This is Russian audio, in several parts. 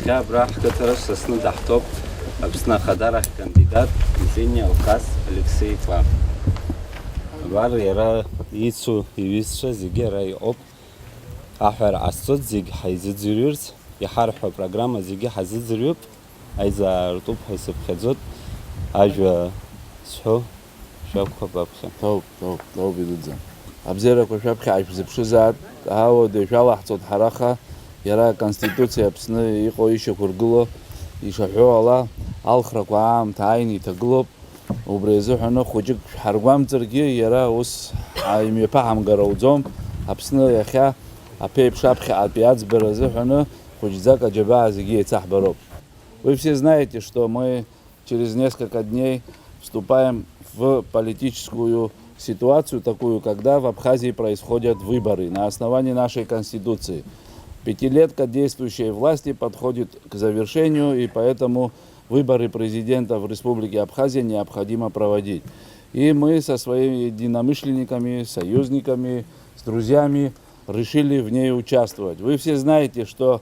Я брах, который сосну дахтоп, обсна хадарах кандидат Зеня Алхас Алексей Фав. Бар яра ицу ивисша зигера и оп. Ахар асцот зиг хайзит зюрюрс. Яхарха программа зиги хайзит зюрюб. Айза ртуб хайсып хазот. Ажва схо шапха бабха. طوب بدوزا أبزرك وشابخي عايش بزبشوزات هاو دي شالح صوت حركة يرى كونستيتوسيا بسنة يقويش كرجلو يشرحوا الله الخرق وعام تعيني تقلب وبرزح إنه خجك حرقام تركي يرى وس عايم يفهم جروزهم بسنة يخا أبي بشابخي عبيات برزح إنه خجزاك جباع زجي تحت برب. Вы все знаете, что мы через несколько дней вступаем в политическую ситуацию такую, когда в Абхазии происходят выборы на основании нашей конституции. Пятилетка действующей власти подходит к завершению, и поэтому выборы президента в Республике Абхазия необходимо проводить. И мы со своими единомышленниками, союзниками, с друзьями решили в ней участвовать. Вы все знаете, что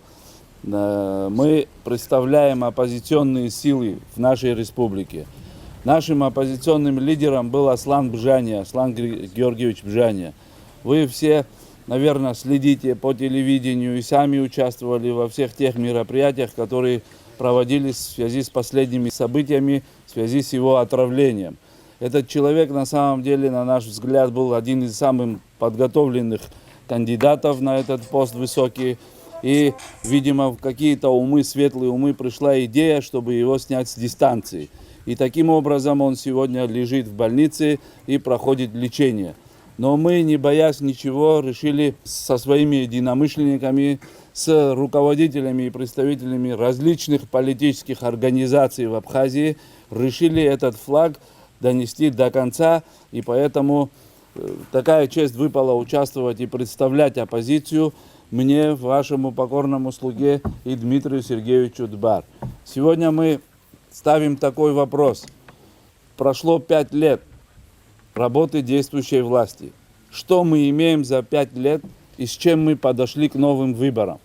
мы представляем оппозиционные силы в нашей республике. Нашим оппозиционным лидером был Аслан Георгиевич Бжаня. Вы все, наверное, следите по телевидению и сами участвовали во всех тех мероприятиях, которые проводились в связи с последними событиями, в связи с его отравлением. Этот человек, на самом деле, на наш взгляд, был один из самых подготовленных кандидатов на этот пост высокий. И, видимо, в какие-то умы, светлые умы пришла идея, чтобы его снять с дистанции. И таким образом он сегодня лежит в больнице и проходит лечение. Но мы, не боясь ничего, решили со своими единомышленниками, с руководителями и представителями различных политических организаций в Абхазии, решили этот флаг донести до конца. И поэтому такая честь выпала участвовать и представлять оппозицию мне, вашему покорному слуге и Дмитрию Сергеевичу Дбар. Сегодня мы ставим такой вопрос. Прошло 5 лет работы действующей власти. Что мы имеем за 5 лет и с чем мы подошли к новым выборам?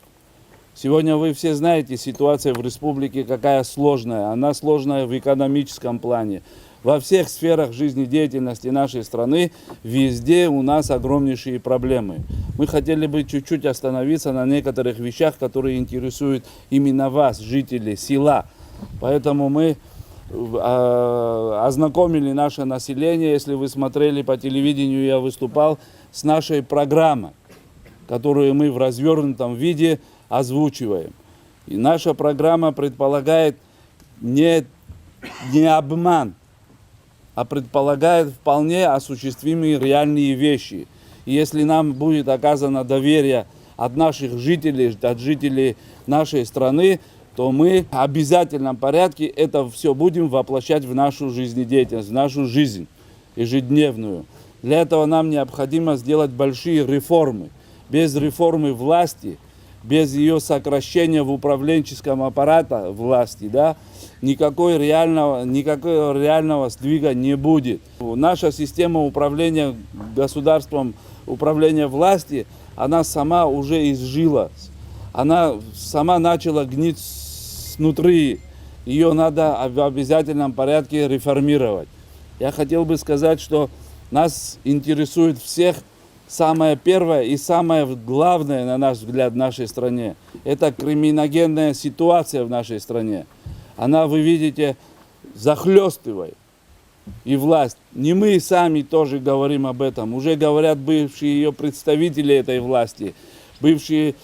Сегодня вы все знаете, ситуация в республике какая сложная. Она сложная в экономическом плане. Во всех сферах жизнедеятельности нашей страны везде у нас огромнейшие проблемы. Мы хотели бы чуть-чуть остановиться на некоторых вещах, которые интересуют именно вас, жители села. Поэтому мы ознакомили наше население, если вы смотрели по телевидению, я выступал, с нашей программой, которую мы в развернутом виде озвучиваем. И наша программа предполагает не обман, а предполагает вполне осуществимые реальные вещи. И если нам будет оказано доверие от наших жителей, от жителей нашей страны, то мы в обязательном порядке это все будем воплощать в нашу жизнедеятельность, в нашу жизнь ежедневную. Для этого нам необходимо сделать большие реформы. Без реформы власти, без ее сокращения в управленческом аппарате власти, никакого реального сдвига не будет. Наша система управления государством, управления власти, она сама уже изжилась. Она сама начала гнить снутри. Ее надо в обязательном порядке реформировать. Я хотел бы сказать, что нас интересует всех самое первое и самое главное, на наш взгляд, в нашей стране. Это и власть. Не мы сами тоже говорим об этом. Уже говорят бывшие ее представители этой власти, бывшие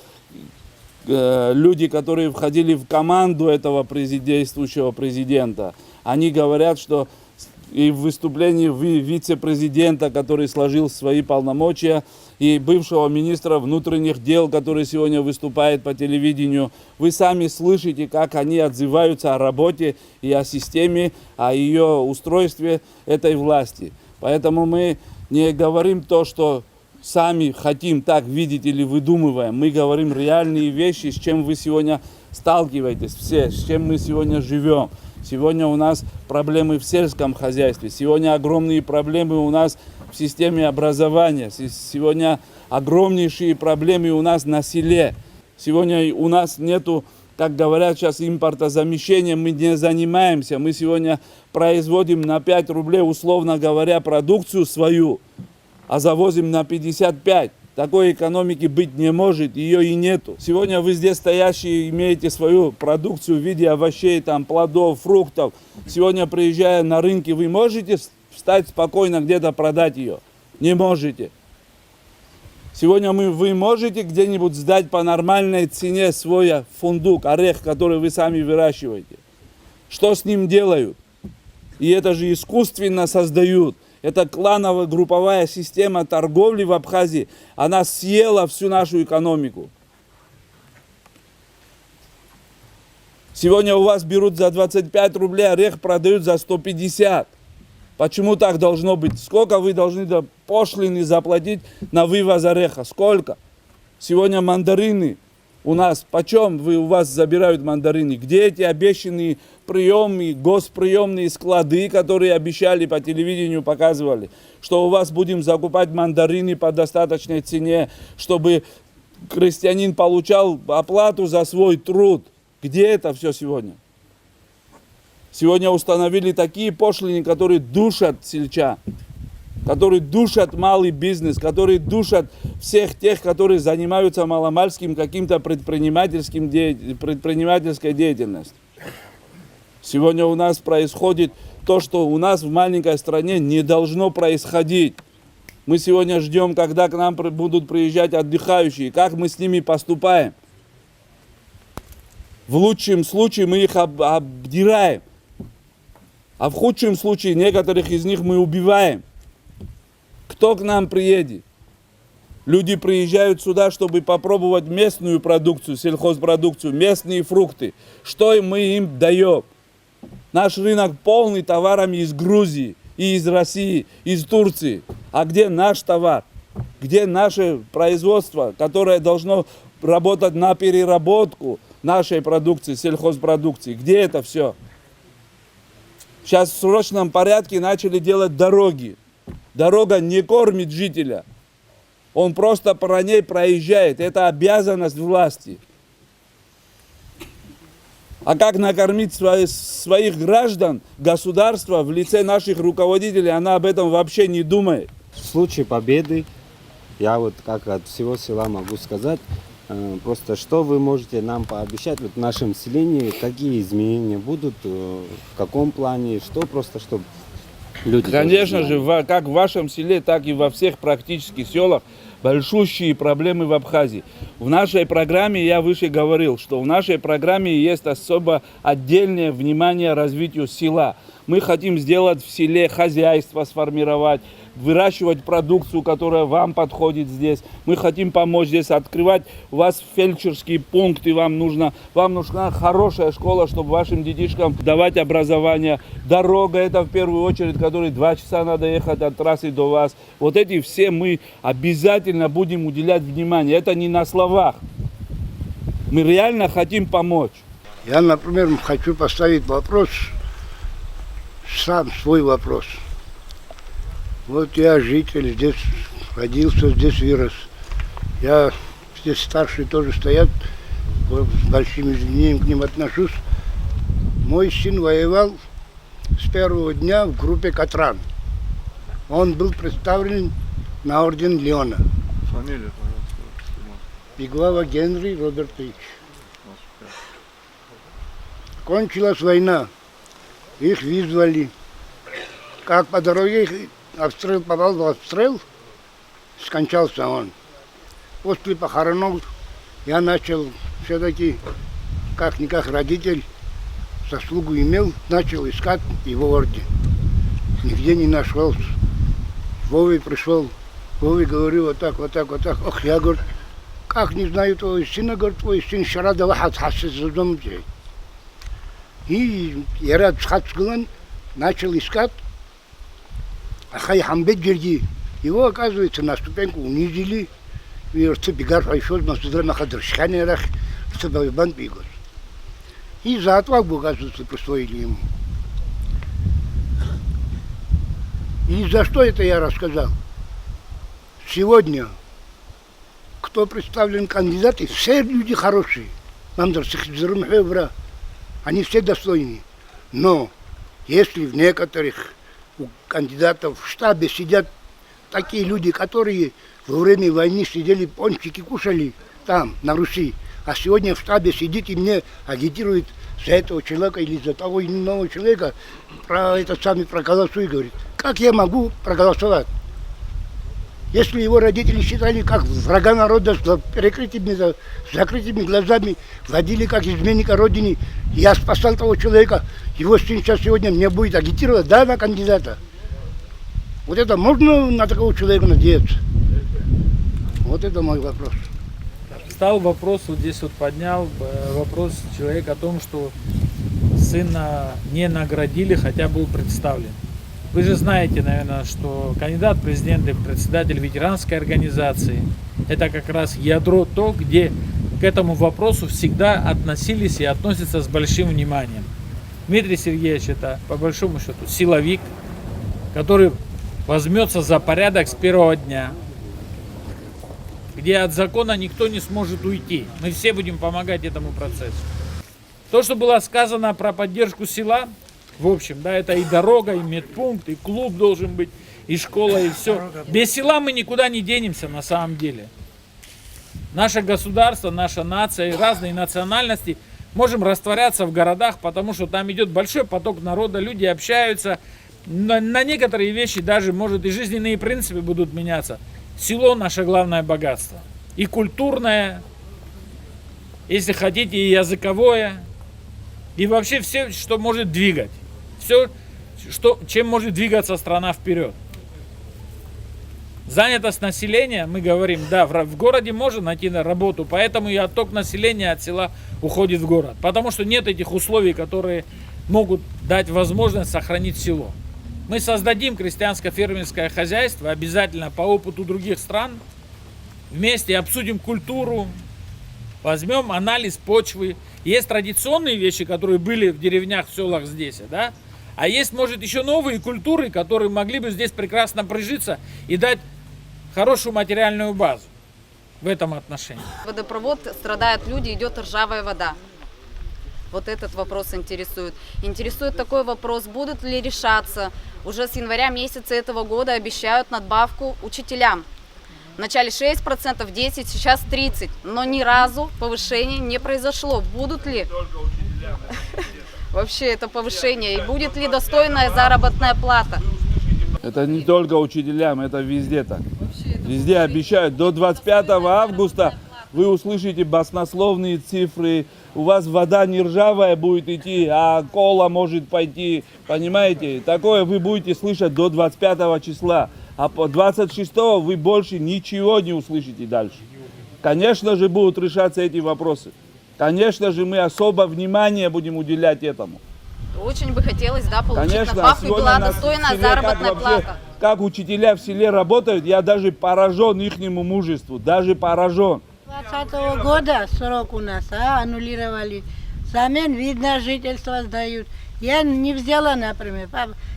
люди, которые входили в команду этого действующего президента. Они говорят, что и в выступлении вице-президента, который сложил свои полномочия, и бывшего министра внутренних дел, который сегодня выступает по телевидению, вы сами слышите, как они отзываются о работе и о системе, о ее устройстве этой власти. Поэтому мы не говорим то, что сами хотим так видеть или выдумываем. Мы говорим реальные вещи, с чем вы сегодня сталкиваетесь все, с чем мы сегодня живем. Сегодня у нас проблемы в сельском хозяйстве, сегодня огромные проблемы у нас в системе образования, сегодня огромнейшие проблемы у нас на селе. Сегодня у нас нету, как говорят сейчас, импортозамещением, мы не занимаемся. Мы сегодня производим на 5 рублей, условно говоря, продукцию свою, а завозим на 55. Такой экономики быть не может, ее и нету. Сегодня вы здесь стоящие имеете свою продукцию в виде овощей, там, плодов, фруктов. Сегодня, приезжая на рынки, вы можете встать спокойно где-то продать ее? Не можете. Сегодня вы можете где-нибудь сдать по нормальной цене свой фундук, орех, который вы сами выращиваете? Что с ним делают? И это же искусственно создают. Это клановая групповая система торговли в Абхазии. Она съела всю нашу экономику. Сегодня у вас берут за 25 рублей, орех продают за 150. Почему так должно быть? Сколько вы должны пошлины заплатить на вывоз ореха? Сколько? Сегодня мандарины у нас, почем у вас забирают мандарины? Где эти обещанные приемы, госприемные склады, которые обещали по телевидению, показывали, что у вас будем закупать мандарины по достаточной цене, чтобы крестьянин получал оплату за свой труд? Где это все сегодня? Сегодня установили такие пошлины, которые душат сельчан, которые душат малый бизнес, которые душат всех тех, которые занимаются маломальским каким-то предпринимательской деятельностью. Сегодня у нас происходит то, что у нас в маленькой стране не должно происходить. Мы сегодня ждем, когда к нам будут приезжать отдыхающие, как мы с ними поступаем. В лучшем случае мы их обдираем, а в худшем случае некоторых из них мы убиваем. Кто к нам приедет? Люди приезжают сюда, чтобы попробовать местную продукцию, сельхозпродукцию, местные фрукты. Что мы им даем? Наш рынок полный товарами из Грузии, и из России, из Турции. А где наш товар? Где наше производство, которое должно работать на переработку нашей продукции, сельхозпродукции? Где это все? Сейчас в срочном порядке начали делать дороги. Дорога не кормит жителя. Он просто по ней проезжает. Это обязанность власти. А как накормить своих граждан, государство в лице наших руководителей, она об этом вообще не думает. В случае победы, я вот как от всего села могу сказать, просто что вы можете нам пообещать, вот в нашем населении, какие изменения будут, в каком плане, что просто, чтобы люди... Конечно же, как в вашем селе, так и во всех практически селах большущие проблемы в Абхазии. В нашей программе, я выше говорил, что в нашей программе есть особо отдельное внимание развитию села. Мы хотим сделать в селе хозяйство, сформировать, выращивать продукцию, которая вам подходит здесь. Мы хотим помочь здесь открывать у вас фельдшерские пункты. Вам нужна хорошая школа, чтобы вашим детишкам давать образование. Дорога — это в первую очередь, которой 2 часа надо ехать от трассы до вас. Вот эти все мы обязательно будем уделять внимание. Это не на словах. Мы реально хотим помочь. Я, например, хочу поставить вопрос, сам свой вопрос. Вот я житель, здесь родился, здесь вырос. Я, здесь старшие тоже стоят, с большим извинением к ним отношусь. Мой сын воевал с первого дня в группе «Катран». Он был представлен на орден Леона. Фамилия, пожалуйста. Пиглава Генри Робертович. Кончилась война. Их вызвали. Как по дороге обстрел попал в обстрел, скончался он. После похоронов я начал все-таки, как-никак родитель, заслугу имел, начал искать его орден. Нигде не нашел. Вове пришел, Вове говорю, вот так, вот так, вот так. Ох, я, говорю, как не знаю твоего сына, говорю, твой сын шарада вахат хасис задом. И я рад схатскулан начал искать. Ахай Хамбет Джерги. Его, оказывается, на ступеньку унизили. И бегар пошел, но сюда махадршхане рах, чтобы бан бегал. И за отвагу, оказывается, присвоили ему. И за что это я рассказал? Сегодня, кто представлен кандидаты, все люди хорошие. Они все достойны. Но если в некоторых у кандидатов в штабе сидят такие люди, которые во время войны сидели, пончики кушали там, на Руси, а сегодня в штабе сидит и мне агитирует за этого человека или за того или иного человека, про это сами проголосуй, говорит. Как я могу проголосовать? Если его родители считали как врага народа с закрытыми глазами, водили как изменника родины, я спасал того человека, его сын сейчас сегодня мне будет агитировать, да, на кандидата. Вот это можно на такого человека надеяться? Вот это мой вопрос. Стал вопрос, вот здесь вот поднял вопрос человек о том, что сына не наградили, хотя был представлен. Вы же знаете, наверное, что кандидат в президенты, председатель ветеранской организации, это как раз ядро то, где к этому вопросу всегда относились и относятся с большим вниманием. Дмитрий Сергеевич это, по большому счету, силовик, который возьмется за порядок с первого дня, где от закона никто не сможет уйти. Мы все будем помогать этому процессу. То, что было сказано про поддержку села, в общем, да, это и дорога, и медпункт, и клуб должен быть, и школа, и все. Без села мы никуда не денемся на самом деле. Наше государство, наша нация и разные национальности можем растворяться в городах, потому что там идет большой поток народа, люди общаются. На некоторые вещи даже, может, и жизненные принципы будут меняться. Село наше главное богатство. И культурное, если хотите, и языковое, и вообще все, что может двигать. Все, чем может двигаться страна вперед. Занятость населения, мы говорим, да, в городе можно найти работу, поэтому и отток населения от села уходит в город. Потому что нет этих условий, которые могут дать возможность сохранить село. Мы создадим крестьянско-фермерское хозяйство, обязательно по опыту других стран, вместе обсудим культуру, возьмем анализ почвы. Есть традиционные вещи, которые были в деревнях, в селах здесь, да? А есть, может, еще новые культуры, которые могли бы здесь прекрасно прижиться и дать хорошую материальную базу в этом отношении. Водопровод, страдают люди, идет ржавая вода. Вот этот вопрос интересует. Интересует такой вопрос, будут ли решаться. Уже с января месяца этого года обещают надбавку учителям. Вначале 6%, 10%, сейчас 30%. Но ни разу повышения не произошло. Будут ли вообще это повышение? И будет ли достойная заработная плата? Это не только учителям, это везде так. Везде обещают. До 25 августа вы услышите баснословные цифры. У вас вода не ржавая будет идти, а кола может пойти. Понимаете? Такое вы будете слышать до 25 числа. А по 26-го вы больше ничего не услышите дальше. Конечно же будут решаться эти вопросы. Конечно же мы особо внимание будем уделять этому. Очень бы хотелось, да, получить Конечно, надбавку, и была достойная заработная плата. Как учителя в селе работают, я даже поражен ихнему мужеству, даже поражен. 2020 года срок у нас, аннулировали. Взамен видно жительство сдают. Я не взяла, например.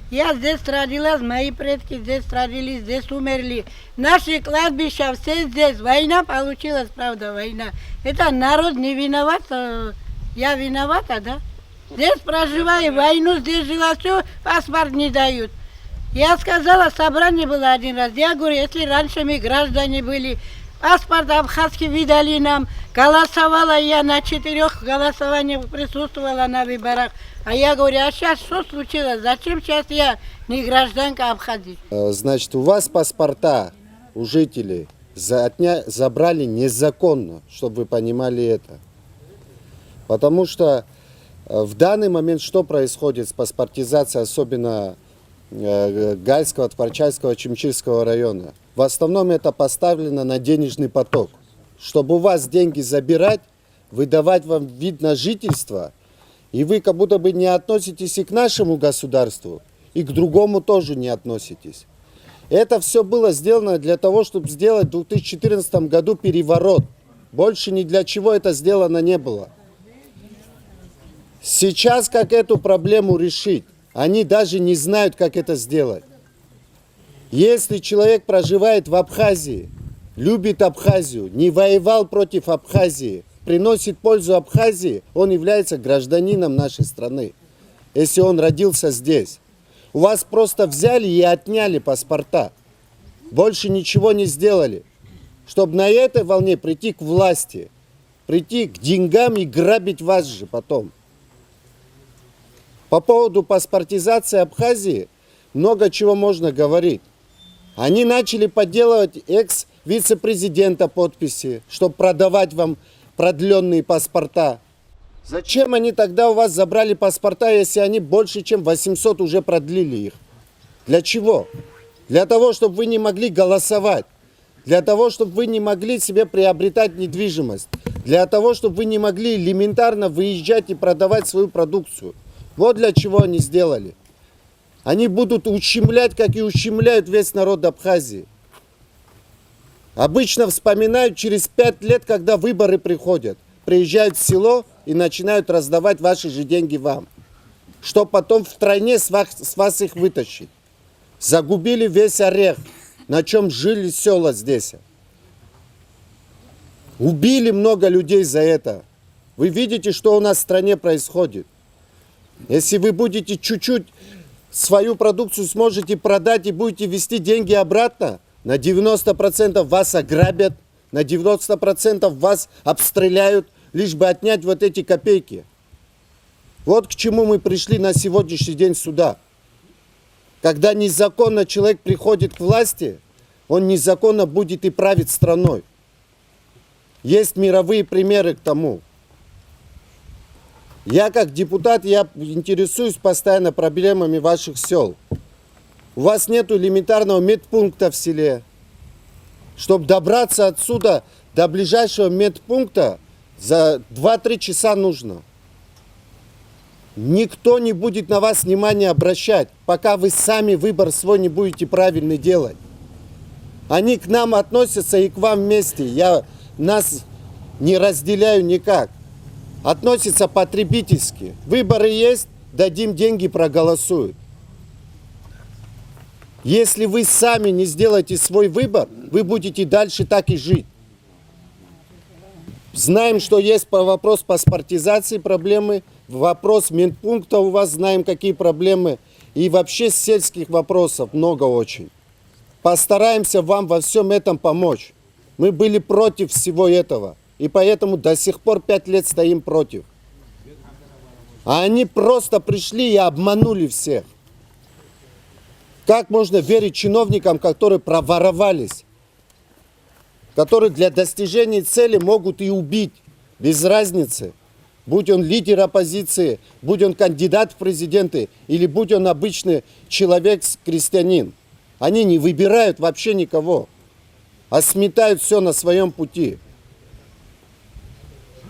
Я здесь родилась, мои предки здесь родились, здесь умерли. Наши кладбища все здесь. Война получилась, правда, война. Это народ не виноват. Я виновата, да? Здесь проживаю, войну здесь жила, все, паспорт не дают. Я сказала, собрание было один раз. Я говорю, если раньше мы граждане были, Паспорт абхазский видали нам. Голосовала я на 4 голосованиях, присутствовала на выборах. А я говорю, а сейчас что случилось? Зачем сейчас я не гражданка Абхазии? Значит, у вас паспорта у жителей забрали незаконно, чтобы вы понимали это. Потому что в данный момент что происходит с паспортизацией, особенно Гальского, Творчайского, Чимчильского района? В основном это поставлено на денежный поток. Чтобы у вас деньги забирать, выдавать вам вид на жительство, и вы как будто бы не относитесь и к нашему государству, и к другому тоже не относитесь. Это все было сделано для того, чтобы сделать в 2014 году переворот. Больше ни для чего это сделано не было. Сейчас как эту проблему решить? Они даже не знают, как это сделать. Если человек проживает в Абхазии, любит Абхазию, не воевал против Абхазии, приносит пользу Абхазии, он является гражданином нашей страны, если он родился здесь. У вас просто взяли и отняли паспорта. Больше ничего не сделали. Чтобы на этой волне прийти к власти, прийти к деньгам и грабить вас же потом. По поводу паспортизации Абхазии много чего можно говорить. Они начали подделывать экс-вице-президента подписи, чтобы продавать вам продленные паспорта. Зачем они тогда у вас забрали паспорта, если они больше, чем 800 уже продлили их? Для чего? Для того, чтобы вы не могли голосовать. Для того, чтобы вы не могли себе приобретать недвижимость. Для того, чтобы вы не могли элементарно выезжать и продавать свою продукцию. Вот для чего они сделали. Они будут ущемлять, как и ущемляют весь народ Абхазии. Обычно вспоминают через 5 лет, когда выборы приходят. Приезжают в село и начинают раздавать ваши же деньги вам. Чтобы потом втройне с вас их вытащить. Загубили весь орех, на чем жили села здесь. Убили много людей за это. Вы видите, что у нас в стране происходит. Если вы будете чуть-чуть свою продукцию сможете продать и будете вести деньги обратно, на 90% вас ограбят, на 90% вас обстреляют, лишь бы отнять вот эти копейки. Вот к чему мы пришли на сегодняшний день сюда. Когда незаконно человек приходит к власти, он незаконно будет и править страной. Есть мировые примеры к тому. Я как депутат, я интересуюсь постоянно проблемами ваших сел. У вас нет элементарного медпункта в селе. Чтобы добраться отсюда до ближайшего медпункта, за 2-3 часа нужно. Никто не будет на вас внимания обращать, пока вы сами выбор свой не будете правильный делать. Они к нам относятся и к вам вместе. Я нас не разделяю никак. Относятся потребительски. Выборы есть, дадим деньги, проголосуют. Если вы сами не сделаете свой выбор, вы будете дальше так и жить. Знаем, что есть вопрос паспортизации проблемы, вопрос медпункта у вас, знаем, какие проблемы. И вообще сельских вопросов много очень. Постараемся вам во всем этом помочь. Мы были против всего этого. И поэтому до сих пор 5 лет стоим против. А они просто пришли и обманули всех. Как можно верить чиновникам, которые проворовались? Которые для достижения цели могут и убить. Без разницы. Будь он лидер оппозиции, будь он кандидат в президенты, или будь он обычный человек, крестьянин. Они не выбирают вообще никого. А сметают все на своем пути.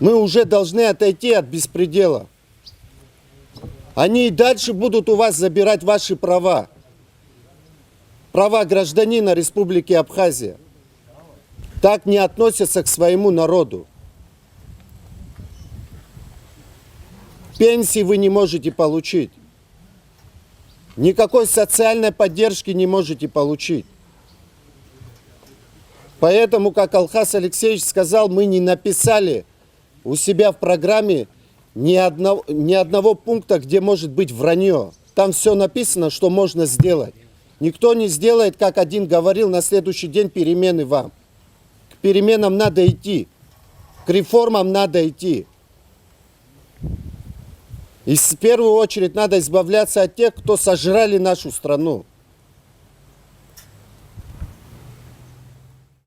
Мы уже должны отойти от беспредела. Они и дальше будут у вас забирать ваши права. Права гражданина Республики Абхазия. Так не относятся к своему народу. Пенсии вы не можете получить. Никакой социальной поддержки не можете получить. Поэтому, как Алхас Алексеевич сказал, мы не написали у себя в программе ни одного пункта, где может быть вранье. Там все написано, что можно сделать. Никто не сделает, как один говорил, на следующий день перемены вам. переменам надо идти, к реформам надо идти. И в первую очередь надо избавляться от тех, кто сожрали нашу страну.